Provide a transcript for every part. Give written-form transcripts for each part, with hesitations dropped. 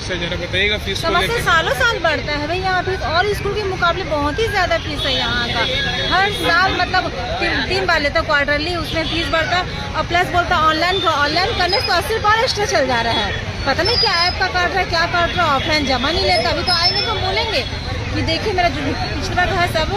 समस्या जरा बताइएगा फीस को समस्या लेकर। सालों साल बढ़ता है भाई यहाँ फीस, और स्कूल के मुकाबले बहुत ही ज्यादा फीस है यहाँ का। हर साल मतलब तीन बार लेता क्वार्टरली, उसमें फीस बढ़ता है। और प्लस बोलता ऑनलाइन करने से 80 रुपये एक्स्ट्रा चल जा रहा है। पता नहीं क्या ऐप का काट रहा है, क्या काट रहा है। ऑफलाइन जमा नहीं लेता। अभी तो आएंगे तो बोलेंगे कि देखिए मेरा जो पिछला का है सब,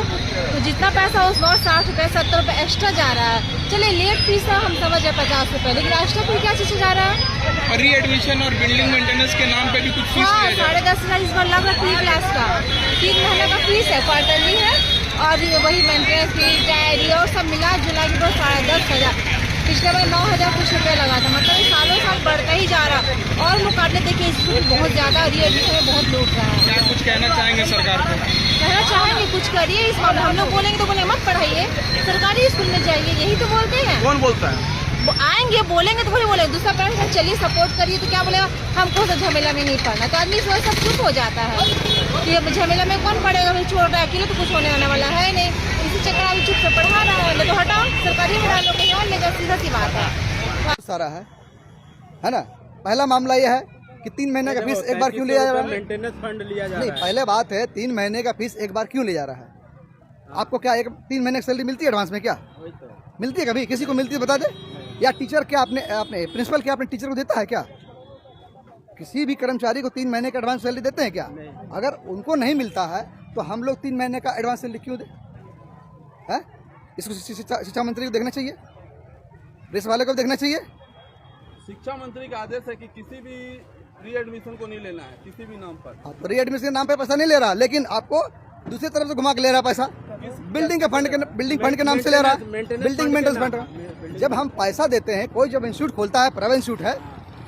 तो जितना पैसा उस बार 60 रुपये 70 रुपये एक्स्ट्रा जा रहा है। चलिए लेट फीस है, हम समझ है 50 रुपये, लेकिन एक्स्ट्रा फिर क्या चीज़ जा रहा है। री एडमिशन और बिल्डिंग मेंटेनेंस के नाम पे भी कुछ फीस हाँ, लिया जा रहा है। 10,500 इस बार लग रहा है प्री क्लास का। 3 महीने का फीस है, क्वार्टरली है। और वही मेंटेनेंस फीस, डायरी और सब मिला जुला के बस 10,500। पिछले बार 9,000 कुछ रुपये लगा था। मतलब ये सालों साल बढ़ता ही जा रहा। और मुकाबले देखिए स्कूल बहुत ज़्यादा री एडमिशन में बहुत लूट रहा है। क्या कुछ कहना चाहेंगे सरकार को? कहना चाहेंगे कुछ करिए इस मामले। हम लोग बोलेंगे तो बोले मत पढ़ाइए, सरकारी स्कूल में जाइए, यही तो बोलते हैं। कौन बोलता है? वो आएंगे बोलेंगे तो बोले दूसरा पेरेंट्स चलिए सपोर्ट करिए, तो क्या बोलेगा हमको तो झमेला में नहीं पढ़ना। तो आदमी सोच सब चुप हो जाता है कि अब झमेला में कौन पढ़ेगा, भाई छोड़ रहा है अकेले तो कुछ होने आने वाला है नहीं। इसी चक्कर अभी चुप से पढ़ा रहा है। तो हटाओ, सरकारी में डालो कहीं और ले जाओ, सीधा सी बात है। सारा है ना। पहला मामला यह है कि 3 महीने का फीस एक बार क्यों लिया जा रहा है? मेंटेनेंस फंड लिया जा रहा है। नहीं, पहले बात है 3 महीने का फीस एक बार क्यों लिया जा रहा है? आपको क्या 3 महीने की सैलरी मिलती है एडवांस में? क्या मिलती है? कभी किसी को मिलती है बता दे? या टीचर क्या अपने प्रिंसिपल क्या अपने टीचर को देता है क्या? किसी भी कर्मचारी को 3 महीने का एडवांस सैलरी देते हैं क्या? अगर उनको नहीं मिलता है तो हम लोग 3 महीने का एडवांस सैलरी क्यों दें? है इसको शिक्षा मंत्री को देखना चाहिए, प्रेस वाले को देखना चाहिए। शिक्षा मंत्री का आदेश है कि किसी भी री एडमिशन को नहीं लेना है किसी भी नाम पर। तो री एडमिशन के नाम पे पैसा नहीं ले रहा, लेकिन आपको दूसरी तरफ से घुमा के ले रहा पैसा। बिल्डिंग फंड के नाम से ले रहा है, बिल्डिंग मेंटेनेंस फंड। जब हम पैसा देते हैं, कोई जब इंस्टीट्यूट खोलता है, प्राइवेट इंस्टीट्यूट है,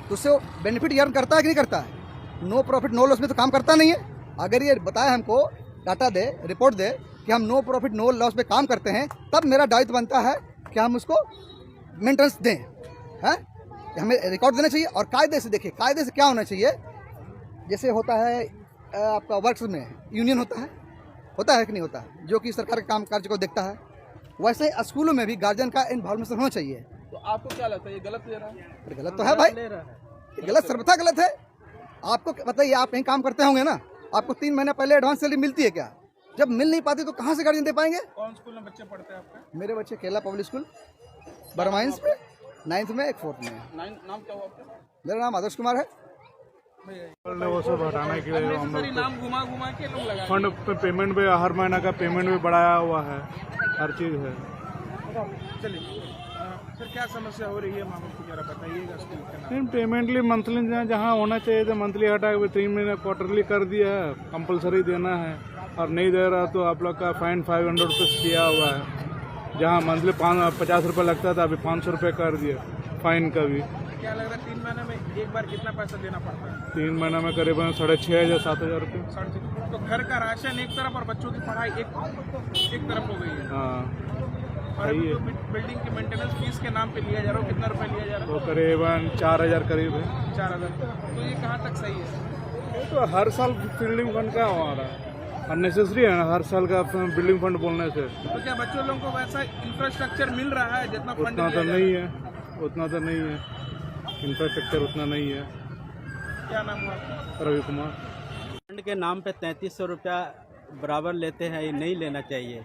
तो उससे बेनिफिट अर्न करता है कि नहीं करता है? नो प्रॉफिट नो लॉस में तो काम करता नहीं है। अगर ये बताए हमको, डाटा दे, रिपोर्ट दे कि हम नो प्रॉफिट नो लॉस में काम करते हैं, तब मेरा दायित्व बनता है कि हम उसको मेंटेनेंस दें। है हमें रिकॉर्ड देना चाहिए। और कायदे से देखिए, कायदे से क्या होना चाहिए। जैसे होता है आपका वर्क्स में यूनियन होता है कि नहीं होता है, जो कि सरकार के काम कार्य को देखता है, वैसे ही स्कूलों में भी गार्जियन का इन्वॉल्वमेंट होना चाहिए। तो आपको क्या लगता है ये गलत ले रहा है? गलत तो है भाई, गलत सर्वथा गलत है। आपको बताइए, आप यहीं काम करते होंगे ना, आपको 3 महीने पहले एडवांस सैलरी मिलती है क्या? जब मिल नहीं पाती तो कहाँ से गार्जियन दे पाएंगे? कौन स्कूल में बच्चे पढ़ते हैं आपके? मेरे बच्चे केला पब्लिक स्कूल बरमाइंस में 9th में, एक 4th में। नाम क्या हुआ आपका? मेरा नाम आदर्श कुमार है। वो सब हटाने के लिए हम लोग नाम घुमा के लोग लगा फंड पे पेमेंट भी, हर महीना का पेमेंट भी बढ़ाया हुआ है, हर चीज़ है। चलिए सर, क्या समस्या हो रही है मामले को जरा बताइएगा स्कूल के नाम। लेकिन पेमेंटली मंथली जहाँ होना चाहिए था, मंथली हटा के 3 महीने क्वार्टरली कर दिया है, कंपलसरी देना है। और नहीं दे रहा तो आप लोग का फाइन 500 रुपये किया हुआ है। जहाँ मंथली 50 रुपये लगता था, अभी 500 रुपये कर दिया फाइन का भी। क्या लग रहा है 3 महीने में एक बार कितना पैसा देना पड़ता है? 3 महीने में करीबन 6,500 7,000 रुपये। तो घर का राशन एक तरफ और बच्चों की पढ़ाई एक तरफ हो गई है। हाँ, और अभी जो बिल्डिंग की मेंटेनेंस फीस के नाम पे लिया जा रहा है, कितना रुपए लिया जा रहा तो करीबन 4,000 करीब है। है? 4,000। तो ये कहाँ तक सही है? तो हर साल बिल्डिंग फंड का हमारा अननेसेसरी है ना, हर साल का बिल्डिंग फंड बोलने से। तो क्या बच्चों लोगों को वैसा इंफ्रास्ट्रक्चर मिल रहा है जितना फंड उतना तो नहीं है, उतना तो नहीं है, इंफ्रास्ट्रक्चर उतना नहीं है। क्या नाम हुआ आपका? रवि कुमार। फंड के नाम पे 3300 रुपया बराबर लेते हैं, ये नहीं लेना चाहिए।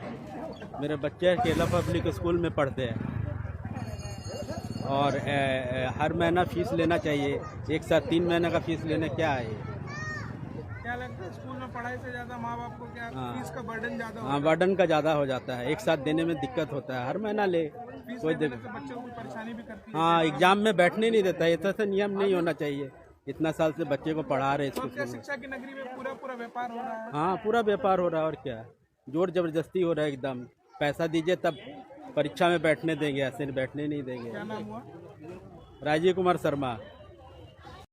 मेरे बच्चे केला पब्लिक स्कूल में पढ़ते हैं और हर महीना फीस लेना चाहिए। एक साथ 3 महीने का फीस लेने क्या है ये? क्या लगता है स्कूल में पढ़ाई से ज्यादा माँ बाप को क्या फीस का बर्डन ज्यादा हाँ, बर्डन का ज़्यादा हो जाता है, एक साथ देने में दिक्कत होता है। हर महीना ले कोई दिक्कत। बच्चों को परेशानी भी करती है। हाँ, एग्जाम में बैठने नहीं देता, ऐसा तो नियम नहीं होना चाहिए। इतना साल से बच्चे को पढ़ा रहे तो क्या स्कूल में। शिक्षा की नगरी में पूरा व्यापार हो रहा है? हाँ, पूरा व्यापार हो रहा है और क्या, जोर जबरदस्ती हो रहा है एकदम। पैसा दीजिए तब परीक्षा में बैठने देंगे, ऐसे बैठने नहीं देंगे। क्या नाम हुआ? राजीव कुमार शर्मा।